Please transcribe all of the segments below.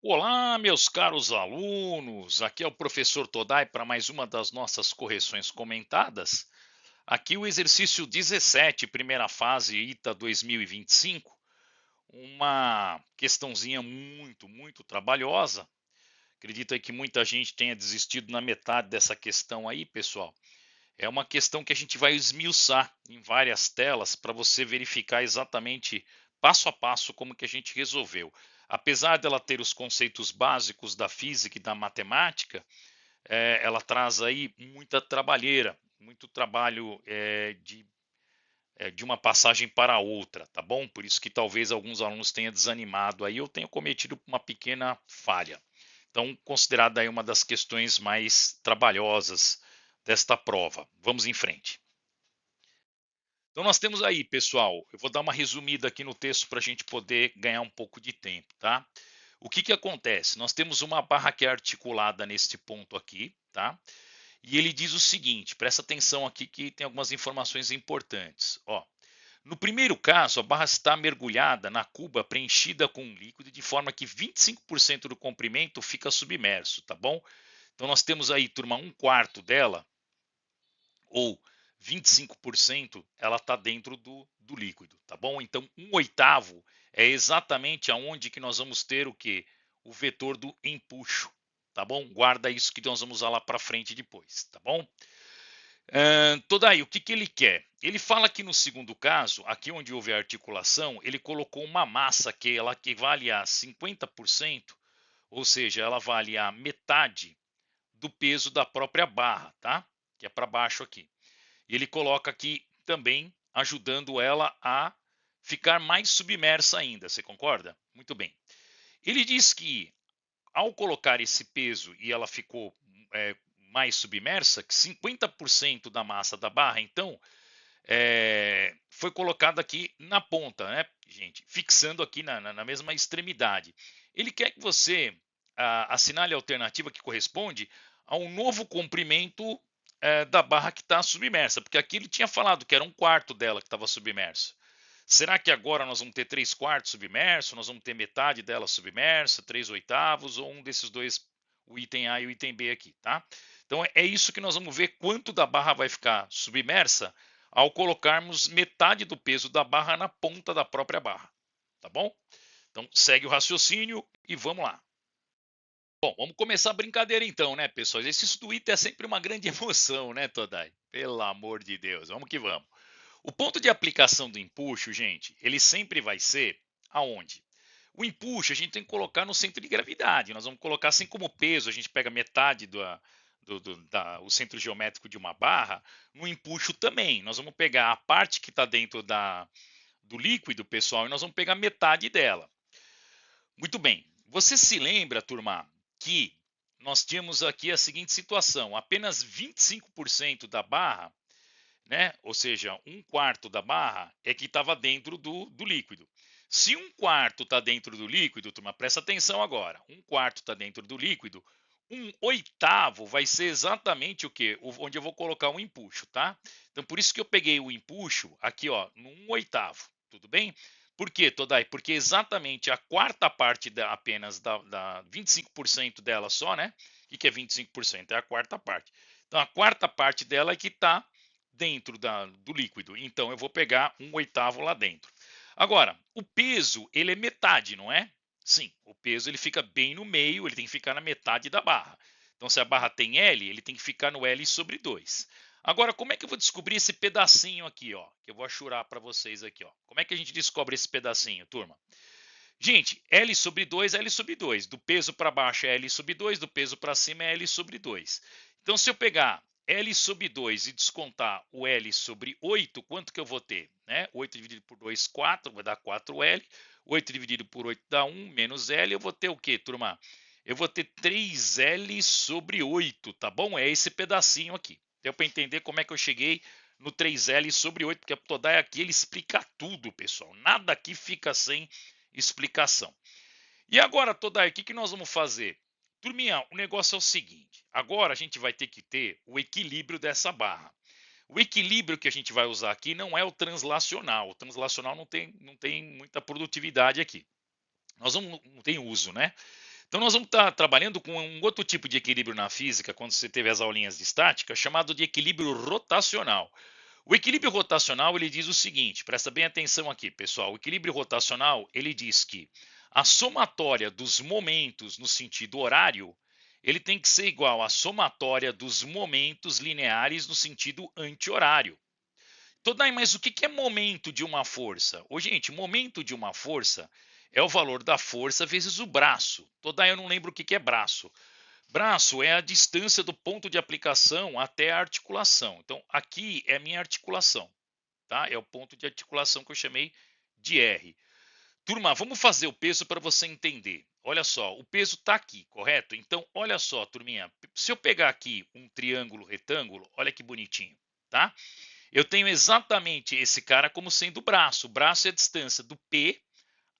Olá, meus caros alunos. Aqui é o professor Todai para mais uma das nossas correções comentadas. Aqui o exercício 17, primeira fase, ITA 2025. Uma questãozinha muito trabalhosa. Acredito aí que muita gente tenha desistido na metade dessa questão aí, pessoal. É uma questão que a gente vai esmiuçar em várias telas para você verificar exatamente passo a passo como que a gente resolveu. Apesar dela ter os conceitos básicos da física e da matemática, ela traz aí muita trabalheira, muito trabalho de uma passagem para outra, tá bom? Por isso que talvez alguns alunos tenham desanimado aí, eu tenho cometido uma pequena falha. Então, considerada aí uma das questões mais trabalhosas desta prova. Vamos em frente. Então, nós temos aí, pessoal, eu vou dar uma resumida aqui no texto para a gente poder ganhar um pouco de tempo, tá? O que acontece? Nós temos uma barra que é articulada neste ponto aqui, tá? E ele diz o seguinte, presta atenção aqui que tem algumas informações importantes. Ó, no primeiro caso, a barra está mergulhada na cuba preenchida com um líquido de forma que 25% do comprimento fica submerso, tá bom? Então, nós temos aí, turma, um quarto dela, ou 25%, ela está dentro do líquido, tá bom? Então, um oitavo é exatamente aonde que nós vamos ter o que? O vetor do empuxo, tá bom? Guarda isso que nós vamos usar lá para frente depois, tá bom? Todai, o que ele quer? Ele fala que no segundo caso, aqui onde houve a articulação, ele colocou uma massa que ela equivale a 50%, ou seja, ela vale a metade do peso da própria barra, tá? Que é para baixo aqui. E ele coloca aqui também ajudando ela a ficar mais submersa ainda, você concorda? Muito bem. Ele diz que ao colocar esse peso e ela ficou mais submersa, que 50% da massa da barra, então, foi colocado aqui na ponta, né, gente? Fixando aqui na mesma extremidade. Ele quer que você assinale a alternativa que corresponde a um novo comprimento da barra que está submersa, porque aqui ele tinha falado que era um quarto dela que estava submerso. Será que agora nós vamos ter 3/4 submerso? Nós vamos ter metade dela submersa, 3/8, ou um desses dois, o item A e o item B aqui, tá? Então é isso que nós vamos ver quanto da barra vai ficar submersa ao colocarmos metade do peso da barra na ponta da própria barra, tá bom? Então segue o raciocínio e vamos lá. Bom, vamos começar a brincadeira então, né, pessoal? Exercício do ITA é sempre uma grande emoção, né, Todai? Pelo amor de Deus, vamos que vamos. O ponto de aplicação do empuxo, gente, ele sempre vai ser aonde? O empuxo a gente tem que colocar no centro de gravidade. Nós vamos colocar assim como peso, a gente pega metade o centro geométrico de uma barra, no empuxo também. Nós vamos pegar a parte que está dentro do líquido, pessoal, e nós vamos pegar metade dela. Muito bem. Você se lembra, turma, que nós tínhamos aqui a seguinte situação: apenas 25% da barra, né? Ou seja, um quarto da barra é que estava dentro do líquido. Se um quarto está dentro do líquido, turma, presta atenção agora. Um quarto está dentro do líquido, um oitavo vai ser exatamente o que? Onde eu vou colocar o empuxo, tá? Então, por isso que eu peguei o empuxo aqui, ó, no um oitavo, tudo bem? Por quê, Todai? Porque exatamente a quarta parte apenas da 25% dela só, né? O que é 25%? É a quarta parte. Então, a quarta parte dela é que está dentro do líquido. Então, eu vou pegar um oitavo lá dentro. Agora, o peso, ele é metade, não é? Sim, o peso ele fica bem no meio, ele tem que ficar na metade da barra. Então, se a barra tem L, ele tem que ficar no L sobre 2. Agora, como é que eu vou descobrir esse pedacinho aqui, ó? Que eu vou achurar para vocês aqui, ó. Como é que a gente descobre esse pedacinho, turma? Gente, L sobre 2 é L sobre 2. Do peso para baixo é L sobre 2, do peso para cima é L sobre 2. Então, se eu pegar L sobre 2 e descontar o L sobre 8, quanto que eu vou ter? Né? 8 dividido por 2, 4, vai dar 4L. 8 dividido por 8 dá 1, menos L. Eu vou ter o quê, turma? Eu vou ter 3L sobre 8, tá bom? É esse pedacinho aqui. Deu para entender como é que eu cheguei no 3L sobre 8, porque a Todai aqui ele explica tudo, pessoal. Nada aqui fica sem explicação. E agora, Todai, o que nós vamos fazer? Turminha, o negócio é o seguinte: agora a gente vai ter que ter o equilíbrio dessa barra. O equilíbrio que a gente vai usar aqui não é o translacional. O translacional não tem muita produtividade aqui. Nós vamos, não tem uso, né? Então nós vamos estar trabalhando com um outro tipo de equilíbrio na física, quando você teve as aulinhas de estática, chamado de equilíbrio rotacional. O equilíbrio rotacional, ele diz o seguinte, presta bem atenção aqui, pessoal. O equilíbrio rotacional, ele diz que a somatória dos momentos no sentido horário, ele tem que ser igual à somatória dos momentos lineares no sentido anti-horário. Todai, mas o que é momento de uma força? Ô, gente, momento de uma força é o valor da força vezes o braço. Todai, eu não lembro o que é braço. Braço é a distância do ponto de aplicação até a articulação. Então, aqui é a minha articulação, tá? É o ponto de articulação que eu chamei de R. Turma, vamos fazer o peso para você entender. Olha só, o peso está aqui, correto? Então, olha só, turminha. Se eu pegar aqui um triângulo retângulo, olha que bonitinho, tá? Eu tenho exatamente esse cara como sendo o braço. O braço é a distância do P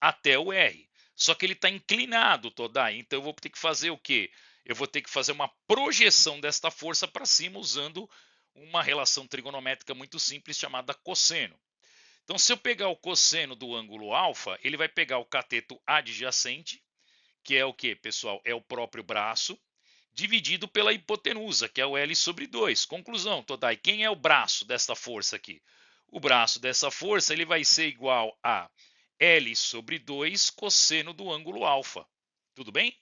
até o R. Só que ele está inclinado, Todai. Então eu vou ter que fazer o quê? Eu vou ter que fazer uma projeção desta força para cima usando uma relação trigonométrica muito simples chamada cosseno. Então, se eu pegar o cosseno do ângulo alfa, ele vai pegar o cateto adjacente, que é o que, pessoal? É o próprio braço, dividido pela hipotenusa, que é o L sobre 2. Conclusão, Todai, quem é o braço desta força aqui? O braço dessa força ele vai ser igual a L sobre 2 cosseno do ângulo alfa. Tudo bem?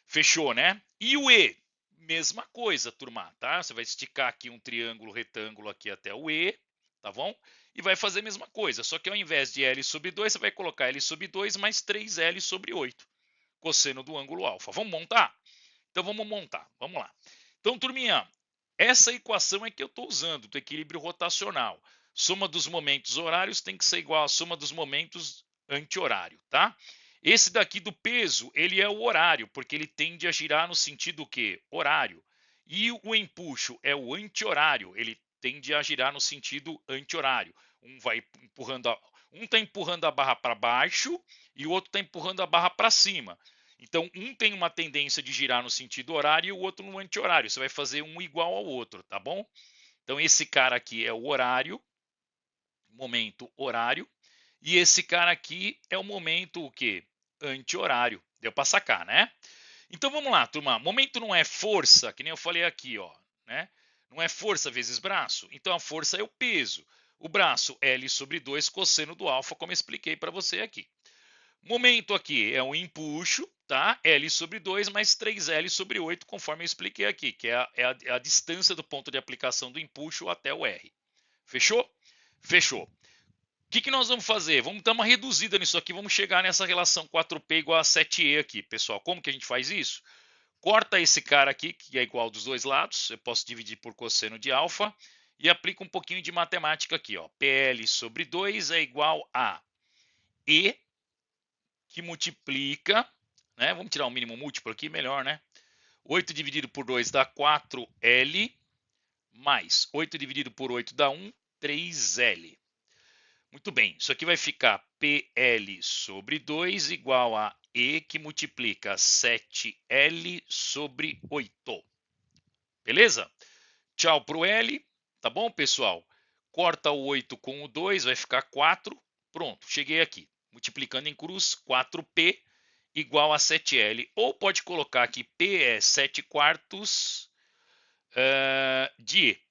Fechou, né? E o E? Mesma coisa, turma, tá? Você vai esticar aqui um triângulo retângulo aqui até o E, tá bom? E vai fazer a mesma coisa, só que ao invés de L sobre 2, você vai colocar L sobre 2 mais 3L sobre 8, cosseno do ângulo alfa. Vamos montar? Então vamos montar, vamos lá. Então, turminha, essa equação é que eu estou usando, do equilíbrio rotacional. Soma dos momentos horários tem que ser igual à soma dos momentos anti-horário, tá? Esse daqui do peso, ele é o horário, porque ele tende a girar no sentido que? Horário. E o empuxo é o anti-horário, ele tende a girar no sentido anti-horário. Um está empurrando a barra para baixo e o outro está empurrando a barra para cima. Então, um tem uma tendência de girar no sentido horário e o outro no anti-horário. Você vai fazer um igual ao outro, tá bom? Então, esse cara aqui é o horário, momento horário, e esse cara aqui é o momento o quê? Anti-horário. Deu para sacar, né? Então, vamos lá, turma. Momento não é força, que nem eu falei aqui, ó, né? Não é força vezes braço. Então, a força é o peso. O braço, L sobre 2 cosseno do alfa, como eu expliquei para você aqui. Momento aqui é um empuxo, tá? L sobre 2 mais 3L sobre 8, conforme eu expliquei aqui, que é a distância do ponto de aplicação do empuxo até o R. Fechou? Fechou. O que nós vamos fazer? Vamos dar uma reduzida nisso aqui, vamos chegar nessa relação 4P igual a 7E aqui, pessoal. Como que a gente faz isso? Corta esse cara aqui, que é igual dos dois lados, eu posso dividir por cosseno de alfa, e aplica um pouquinho de matemática aqui, ó. PL sobre 2 é igual a E, que multiplica, né? Vamos tirar o mínimo múltiplo aqui, melhor, né? 8 dividido por 2 dá 4L, mais 8 dividido por 8 dá 1, 3L. Muito bem, isso aqui vai ficar PL sobre 2 igual a E, que multiplica 7L sobre 8. Beleza? Tchau pro L, tá bom, pessoal? Corta o 8 com o 2, vai ficar 4. Pronto, cheguei aqui. Multiplicando em cruz, 4P igual a 7L. Ou pode colocar aqui P é 7 quartos de E.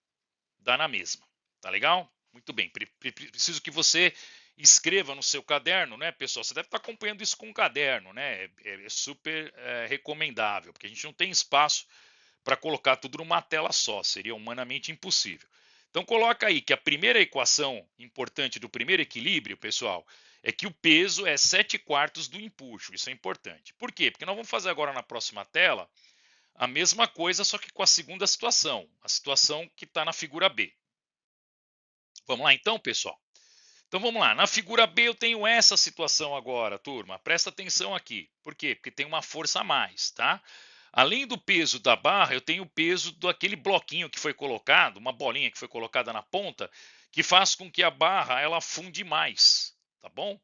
Dá na mesma. Tá legal? Muito bem. Preciso que você escreva no seu caderno, né, pessoal? Você deve estar acompanhando isso com um caderno, né? É super recomendável, porque a gente não tem espaço para colocar tudo numa tela só. Seria humanamente impossível. Então coloca aí que a primeira equação importante do primeiro equilíbrio, pessoal, é que o peso é 7 quartos do empuxo. Isso é importante. Por quê? Porque nós vamos fazer agora na próxima tela a mesma coisa, só que com a segunda situação. A situação que está na figura B. Vamos lá então, pessoal? Então vamos lá. Na figura B eu tenho essa situação agora, turma. Presta atenção aqui. Por quê? Porque tem uma força a mais, tá? Além do peso da barra, eu tenho o peso daquele bloquinho que foi colocado, uma bolinha que foi colocada na ponta, que faz com que a barra ela afunde mais, tá bom?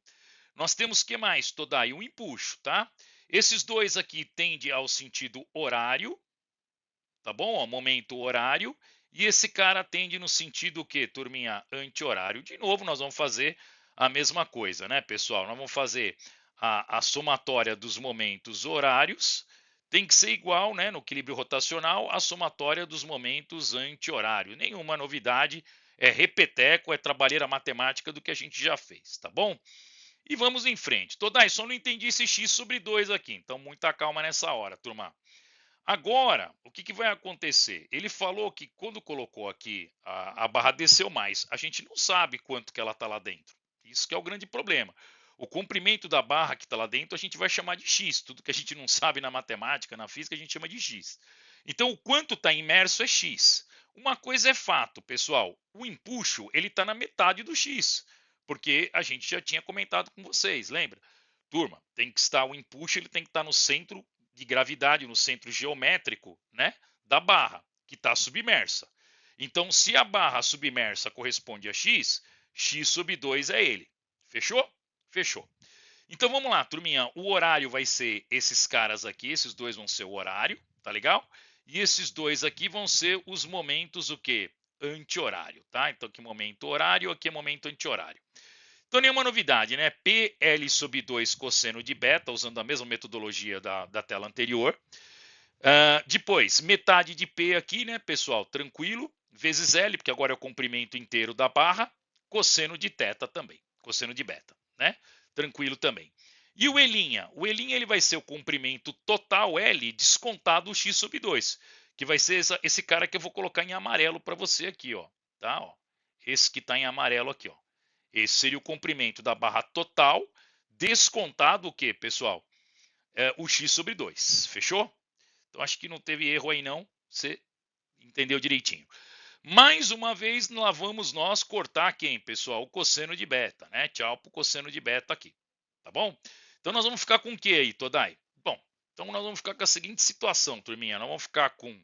Nós temos que mais? Todai um empuxo, tá? Esses dois aqui tendem ao sentido horário, tá bom? Ó, momento horário. E esse cara tende no sentido o quê, turminha? Anti-horário. De novo, nós vamos fazer a mesma coisa, né, pessoal? Nós vamos fazer a somatória dos momentos horários tem que ser igual, né, no equilíbrio rotacional, à somatória dos momentos anti-horário. Nenhuma novidade, é repeteco, é trabalheira matemática do que a gente já fez, tá bom? E vamos em frente. Todai, só não entendi esse x sobre 2 aqui, então muita calma nessa hora, turma. Agora, o que, que vai acontecer? Ele falou que quando colocou aqui a barra desceu mais. A gente não sabe quanto que ela está lá dentro. Isso que é o grande problema. O comprimento da barra que está lá dentro a gente vai chamar de x. Tudo que a gente não sabe na matemática, na física, a gente chama de x. Então, o quanto está imerso é x. Uma coisa é fato, pessoal. O empuxo ele está na metade do x. Porque a gente já tinha comentado com vocês, lembra? Turma, tem que estar o empuxo, ele tem que estar no centro de gravidade, no centro geométrico, né, da barra, que está submersa. Então, se a barra submersa corresponde a x, x sobre 2 é ele. Fechou? Fechou. Então vamos lá, turminha. O horário vai ser esses caras aqui, esses dois vão ser o horário, tá legal? E esses dois aqui vão ser os momentos o quê? Anti-horário, tá? Então aqui momento horário, aqui é momento anti-horário. Então, nenhuma novidade, né? PL sobre 2 cosseno de beta, usando a mesma metodologia da tela anterior. Depois, metade de P aqui, né, pessoal? Tranquilo. Vezes L, porque agora é o comprimento inteiro da barra. Cosseno de teta também. Cosseno de beta, né? Tranquilo também. E o E'Linha? O E'Linha ele vai ser o comprimento total L descontado o X sobre 2. Que vai ser esse cara que eu vou colocar em amarelo para você aqui, ó. Tá? Ó. Esse que está em amarelo aqui, ó. Esse seria o comprimento da barra total, descontado o que, pessoal? O x sobre 2. Fechou? Então acho que não teve erro aí não. Você entendeu direitinho. Mais uma vez, lá vamos nós cortar quem, pessoal? O cosseno de beta, né? Tchau pro cosseno de beta aqui. Tá bom? Então nós vamos ficar com o que aí, Todai? Bom, então nós vamos ficar com a seguinte situação, turminha. Nós vamos ficar com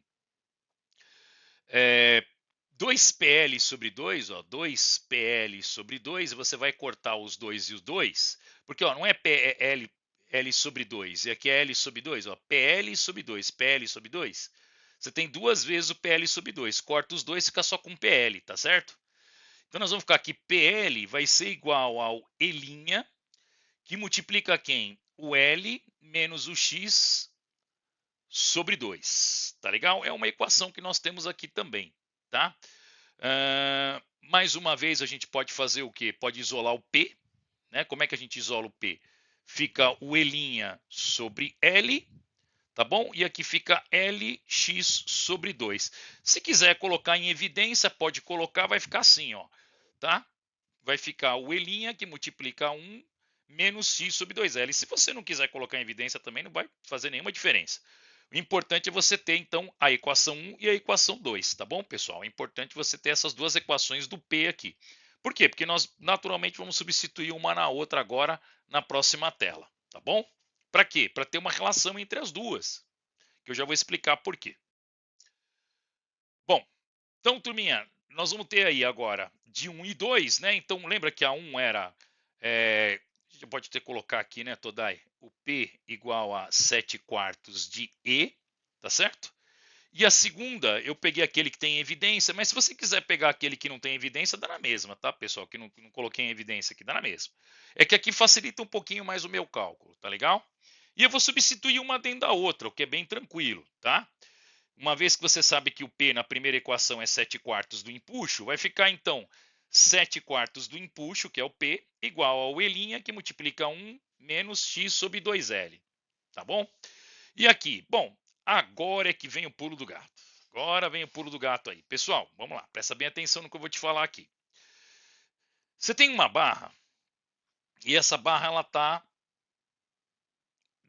2PL sobre 2, ó, 2PL sobre 2, você vai cortar os 2 e os 2, porque ó, não é PL L sobre 2, e aqui é L sobre 2, ó, PL sobre 2, PL sobre 2. Você tem duas vezes o PL sobre 2, corta os dois, fica só com PL, tá certo? Então nós vamos ficar aqui, PL vai ser igual ao E', que multiplica quem? O L menos o X sobre 2, tá legal? É uma equação que nós temos aqui também, tá? Mais uma vez, a gente pode fazer o quê? Pode isolar o P. Né? Como é que a gente isola o P? Fica o E' sobre L, tá bom? E aqui fica Lx sobre 2. Se quiser colocar em evidência, pode colocar, vai ficar assim, ó, tá? Vai ficar o E' que multiplica 1 menos x sobre 2L. Se você não quiser colocar em evidência também, não vai fazer nenhuma diferença. O importante é você ter, então, a equação 1 e a equação 2, tá bom, pessoal? É importante você ter essas duas equações do P aqui. Por quê? Porque nós, naturalmente, vamos substituir uma na outra agora na próxima tela, tá bom? Para quê? Para ter uma relação entre as duas, que eu já vou explicar por quê. Bom, então, turminha, nós vamos ter aí agora de 1 e 2, né? Então, lembra que a 1 era... você pode ter colocar aqui, né, Todai? O P igual a 7 quartos de E, tá certo? E a segunda, eu peguei aquele que tem evidência, mas se você quiser pegar aquele que não tem evidência, dá na mesma, tá, pessoal? Que não coloquei em evidência aqui, dá na mesma. É que aqui facilita um pouquinho mais o meu cálculo, tá legal? E eu vou substituir uma dentro da outra, o que é bem tranquilo, tá? Uma vez que você sabe que o P na primeira equação é 7 quartos do empuxo, vai ficar então 7 quartos do empuxo, que é o P, igual ao E', que multiplica 1 menos x sobre 2L. Tá bom? E aqui, bom, agora é que vem o pulo do gato. Agora vem o pulo do gato aí. Pessoal, vamos lá, presta bem atenção no que eu vou te falar aqui. Você tem uma barra e essa barra ela está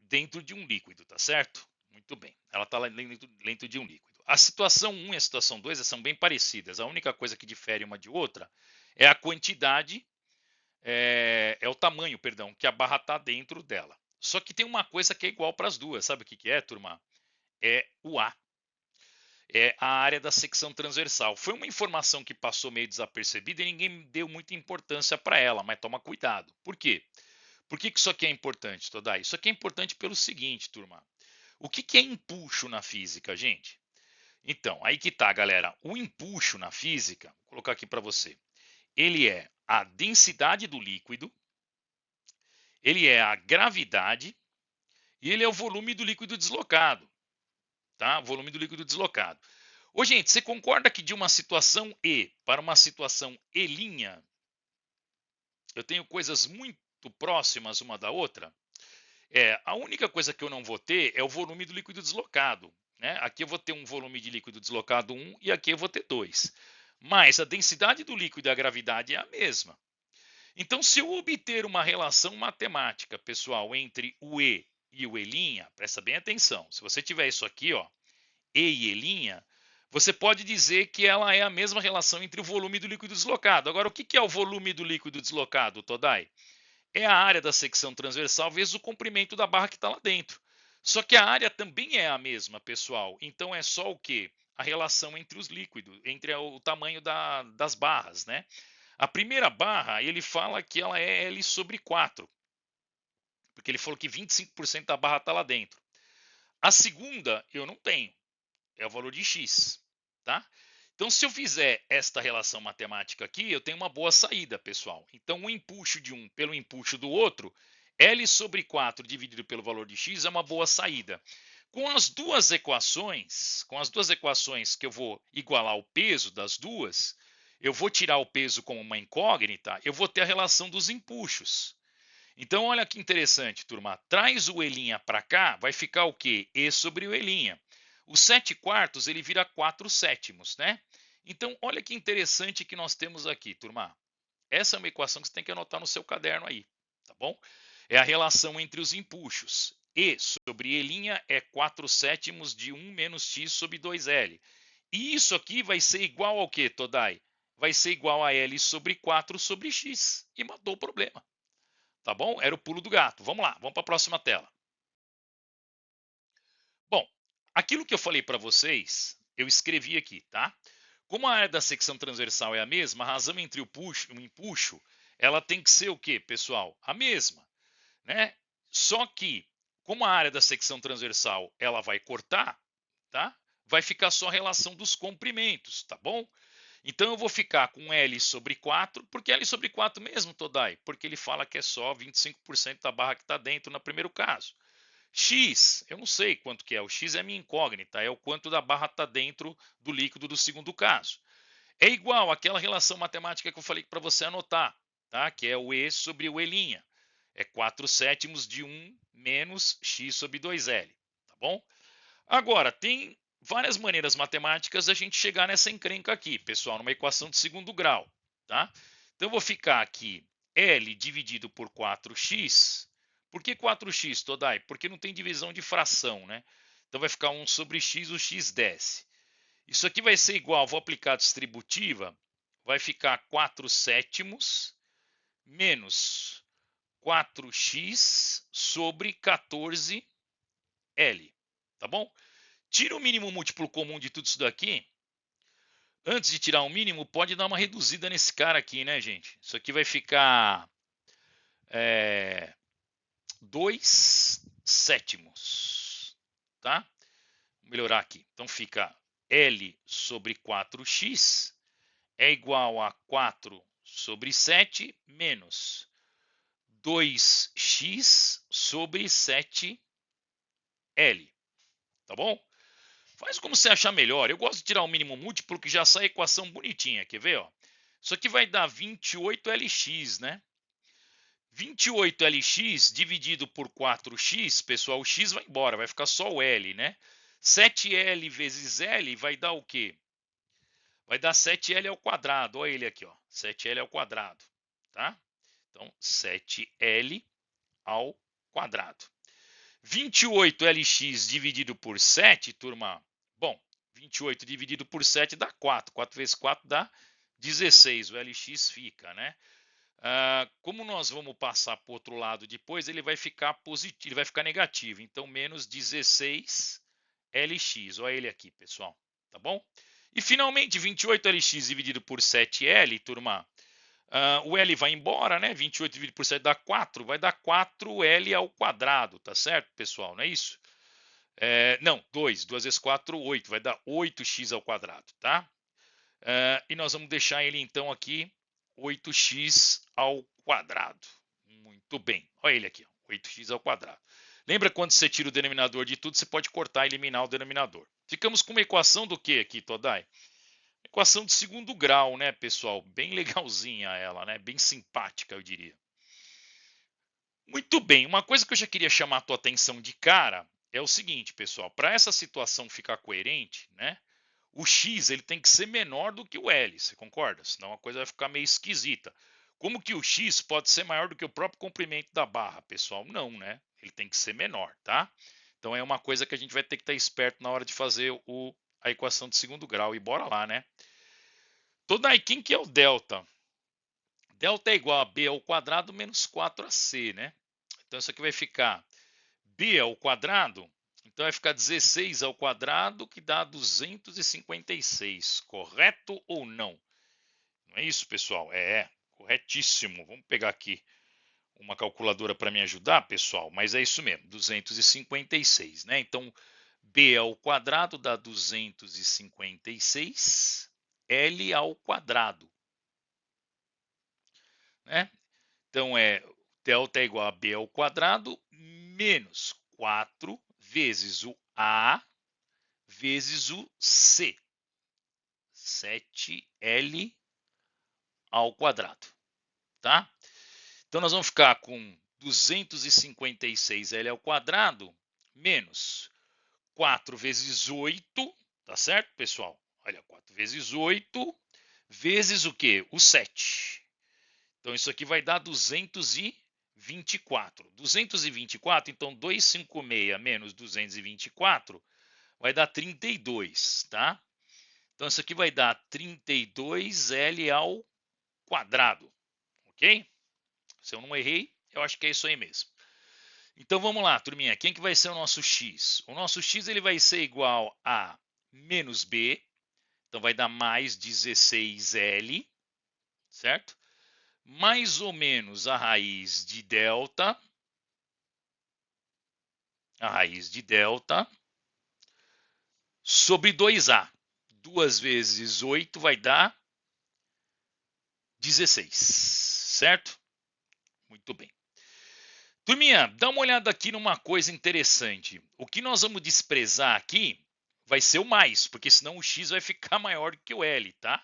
dentro de um líquido, tá certo? Muito bem, ela está dentro de um líquido. A situação 1 e a situação 2 são bem parecidas. A única coisa que difere uma de outra é a quantidade, é o tamanho, perdão, que a barra está dentro dela. Só que tem uma coisa que é igual para as duas. Sabe o que é, turma? É o A. É a área da secção transversal. Foi uma informação que passou meio desapercebida e ninguém deu muita importância para ela, mas toma cuidado. Por quê? Por que isso aqui é importante, Todai? Isso aqui é importante pelo seguinte, turma. O que é empuxo na física, gente? Então, aí que tá, galera. O empuxo na física, vou colocar aqui para você. Ele é a densidade do líquido, ele é a gravidade e ele é o volume do líquido deslocado, tá? Volume do líquido deslocado. Ô, gente, você concorda que de uma situação E para uma situação E', eu tenho coisas muito próximas uma da outra? A única coisa que eu não vou ter é o volume do líquido deslocado, né? Aqui eu vou ter um volume de líquido deslocado 1 e aqui eu vou ter 2. Mas a densidade do líquido e a gravidade é a mesma. Então, se eu obter uma relação matemática, pessoal, entre o E e o E', presta bem atenção. Se você tiver isso aqui, ó, E e E', você pode dizer que ela é a mesma relação entre o volume do líquido deslocado. Agora, o que é o volume do líquido deslocado, Todai? É a área da secção transversal vezes o comprimento da barra que está lá dentro. Só que a área também é a mesma, pessoal. Então é só o que? A relação entre os líquidos, entre o tamanho das barras, né? A primeira barra, ele fala que ela é L sobre 4, porque ele falou que 25% da barra está lá dentro. A segunda, eu não tenho, é o valor de x, tá? Então, se eu fizer esta relação matemática aqui, eu tenho uma boa saída, pessoal. Então, o empuxo de um pelo empuxo do outro, L sobre 4 dividido pelo valor de x é uma boa saída. Com as duas equações que eu vou igualar o peso das duas, eu vou tirar o peso como uma incógnita, eu vou ter a relação dos empuxos. Então, olha que interessante, turma. Traz o E' para cá, vai ficar o quê? E sobre o E'. O 7/4 ele vira 4/7, né? Então, olha que interessante que nós temos aqui, turma. Essa é uma equação que você tem que anotar no seu caderno aí, tá bom? É a relação entre os empuxos. E sobre E' é 4/7 de 1 menos x sobre 2L. E isso aqui vai ser igual ao quê, Todai? Vai ser igual a L sobre 4 sobre x. E matou o problema. Tá bom? Era o pulo do gato. Vamos lá, vamos para a próxima tela. Bom, aquilo que eu falei para vocês, eu escrevi aqui, tá? Como a área da secção transversal é a mesma, a razão entre o empuxo, ela tem que ser o quê, pessoal? A mesma, né? Só que, como a área da secção transversal ela vai cortar, tá? Vai ficar só a relação dos comprimentos, tá bom? Então eu vou ficar com L sobre 4, porque L sobre 4 mesmo, Todai? Porque ele fala que é só 25% da barra que está dentro no primeiro caso. X, eu não sei quanto que é, o X é minha incógnita, é o quanto da barra está dentro do líquido do segundo caso. É igual àquela relação matemática que eu falei para você anotar, tá? Que é o E sobre o E'. É 4/7 de 1 menos x sobre 2L, tá bom? Agora, tem várias maneiras matemáticas a gente chegar nessa encrenca aqui, pessoal, numa equação de segundo grau, tá? Então, eu vou ficar aqui L dividido por 4x. Por que 4x, Todai? Porque não tem divisão de fração, né? Então, vai ficar 1 sobre x, o x desce. Isso aqui vai ser igual, vou aplicar a distributiva, vai ficar 4/7 menos 4x sobre 14L, tá bom? Tira o mínimo múltiplo comum de tudo isso daqui. Antes de tirar o mínimo, pode dar uma reduzida nesse cara aqui, né, gente? Isso aqui vai ficar 2/7, tá? Vou melhorar aqui. Então fica L sobre 4x é igual a 4 sobre 7 menos 2x sobre 7L, tá bom? Faz como você achar melhor. Eu gosto de tirar o mínimo múltiplo que já sai a equação bonitinha. Quer ver? Ó? Isso aqui vai dar 28Lx, né? 28Lx dividido por 4x, pessoal, o x vai embora, vai ficar só o L, né? 7L vezes L vai dar o quê? Vai dar 7L ao quadrado. Olha ele aqui, ó. 7L ao quadrado, tá? Então, 7L ao quadrado. 28Lx dividido por 7, turma. Bom, 28 dividido por 7 dá 4. 4 vezes 4 dá 16. O Lx fica, né? Como nós vamos passar para o outro lado depois, ele vai ficar positivo, ele vai ficar negativo. Então, menos 16 Lx. Olha ele aqui, pessoal. Tá bom? E finalmente, 28Lx dividido por 7L, turma. O L vai embora, né? 28 dividido por 7 dá 4, vai dar 4L ao quadrado, tá certo, pessoal? Não é isso? Não, 2 vezes 4, 8, vai dar 8x ao quadrado, tá? E nós vamos deixar ele então aqui 8x ao quadrado. Muito Muito bem. Olha ele aqui, ó, 8x ao quadrado. Lembra quando você tira o denominador de tudo, você pode cortar e eliminar o denominador. Ficamos com uma equação do que aqui, Todai? Equação de segundo grau, né, pessoal? Bem legalzinha ela, né? Bem simpática, eu diria. Muito bem, uma coisa que eu já queria chamar a tua atenção de cara é o seguinte, pessoal, para essa situação ficar coerente, né? O x ele tem que ser menor do que o L, você concorda? Senão a coisa vai ficar meio esquisita. Como que o x pode ser maior do que o próprio comprimento da barra, pessoal? Não, né? Ele tem que ser menor, tá? Então é uma coisa que a gente vai ter que estar esperto na hora de fazer a equação de segundo grau. E bora lá, né? Todai, quem que é o delta? Delta é igual a b ao quadrado menos 4ac, né? Então isso aqui vai ficar b ao quadrado, então vai ficar 16 ao quadrado, que dá 256, correto ou não? Não é isso, pessoal? Corretíssimo. Vamos pegar aqui uma calculadora para me ajudar, pessoal, mas é isso mesmo, 256, né? Então, b ao quadrado dá 256, L ao quadrado, né? Então, delta é igual a b ao quadrado menos 4 vezes o a vezes o c, 7L ao quadrado, tá? Então, nós vamos ficar com 256L ao quadrado menos 4 vezes 8, tá certo, pessoal? Olha, 4 vezes 8 vezes o quê? O 7. Então, isso aqui vai dar 224. 224, então 256 menos 224 vai dar 32, tá? Então, isso aqui vai dar 32L ao quadrado, ok? Se eu não errei, eu acho que é isso aí mesmo. Então, vamos lá, turminha. Quem que vai ser o nosso x? O nosso x ele vai ser igual a menos b, então vai dar mais 16L, certo? Mais ou menos a raiz de delta, sobre 2a. 2 vezes 8 vai dar 16, certo? Muito bem. Turminha, dá uma olhada aqui numa coisa interessante. O que nós vamos desprezar aqui vai ser o mais, porque senão o x vai ficar maior que o L, tá?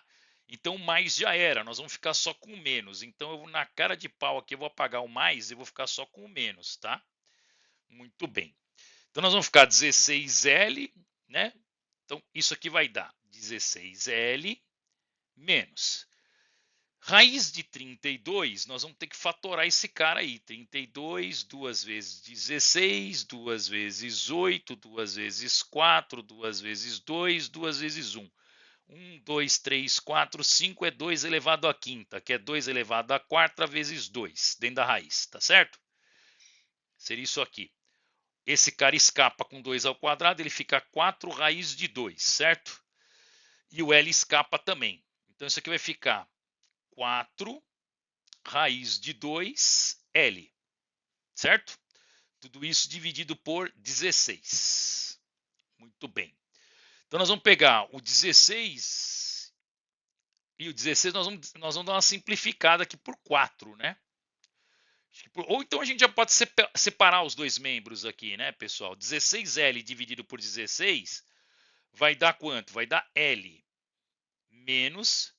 Então o mais já era, nós vamos ficar só com o menos. Então eu na cara de pau aqui eu vou apagar o mais e vou ficar só com o menos, tá? Muito bem. Então nós vamos ficar 16L, né? Então isso aqui vai dar 16L menos raiz de 32, nós vamos ter que fatorar esse cara aí. 32, 2 vezes 16, 2 vezes 8, 2 vezes 4, 2 vezes 2, 2 vezes 1. 1, 2, 3, 4, 5 é 2 elevado à quinta, que é 2 elevado à quarta vezes 2, dentro da raiz, tá certo? Seria isso aqui. Esse cara escapa com 2 ao quadrado, ele fica 4 raiz de 2, certo? E o L escapa também. Então isso aqui vai ficar 4 raiz de 2L, certo? Tudo isso dividido por 16. Muito bem. Então nós vamos pegar o 16 e o 16 nós vamos dar uma simplificada aqui por 4, né? Ou então a gente já pode separar os dois membros aqui, né, pessoal? 16L dividido por 16 vai dar quanto? Vai dar L menos.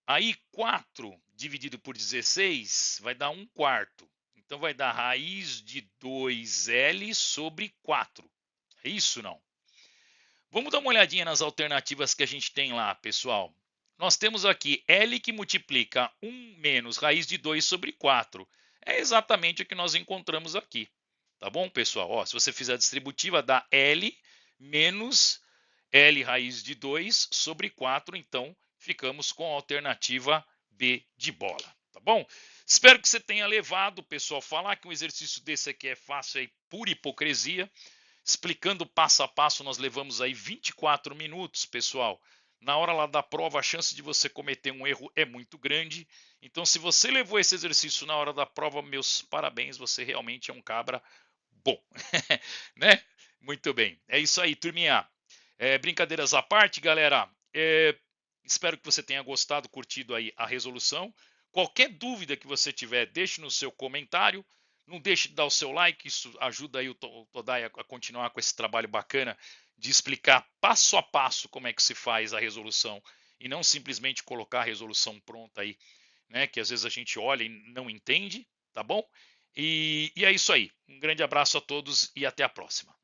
Aí 4 dividido por 16 vai dar 1 quarto. Então vai dar raiz de 2L sobre 4. É isso não? Vamos dar uma olhadinha nas alternativas que a gente tem lá, pessoal. Nós temos aqui L que multiplica 1 menos raiz de 2 sobre 4. É exatamente o que nós encontramos aqui. Tá bom, pessoal? Ó, se você fizer a distributiva, dá L menos L raiz de 2 sobre 4. Então, ficamos com a alternativa B de bola. Tá bom? Espero que você tenha levado, pessoal. Falar que um exercício desse aqui é fácil é pura hipocrisia. Explicando passo a passo, nós levamos aí 24 minutos, pessoal. Na hora lá da prova, a chance de você cometer um erro é muito grande. Então, se você levou esse exercício na hora da prova, meus parabéns, você realmente é um cabra bom, né? Muito bem, é isso aí, turminha. Brincadeiras à parte, galera. Espero que você tenha gostado, curtido aí a resolução. Qualquer dúvida que você tiver, deixe no seu comentário. Não deixe de dar o seu like, isso ajuda aí o Todai a continuar com esse trabalho bacana de explicar passo a passo como é que se faz a resolução e não simplesmente colocar a resolução pronta aí, né? Que às vezes a gente olha e não entende, tá bom? E é isso aí. Um grande abraço a todos e até a próxima.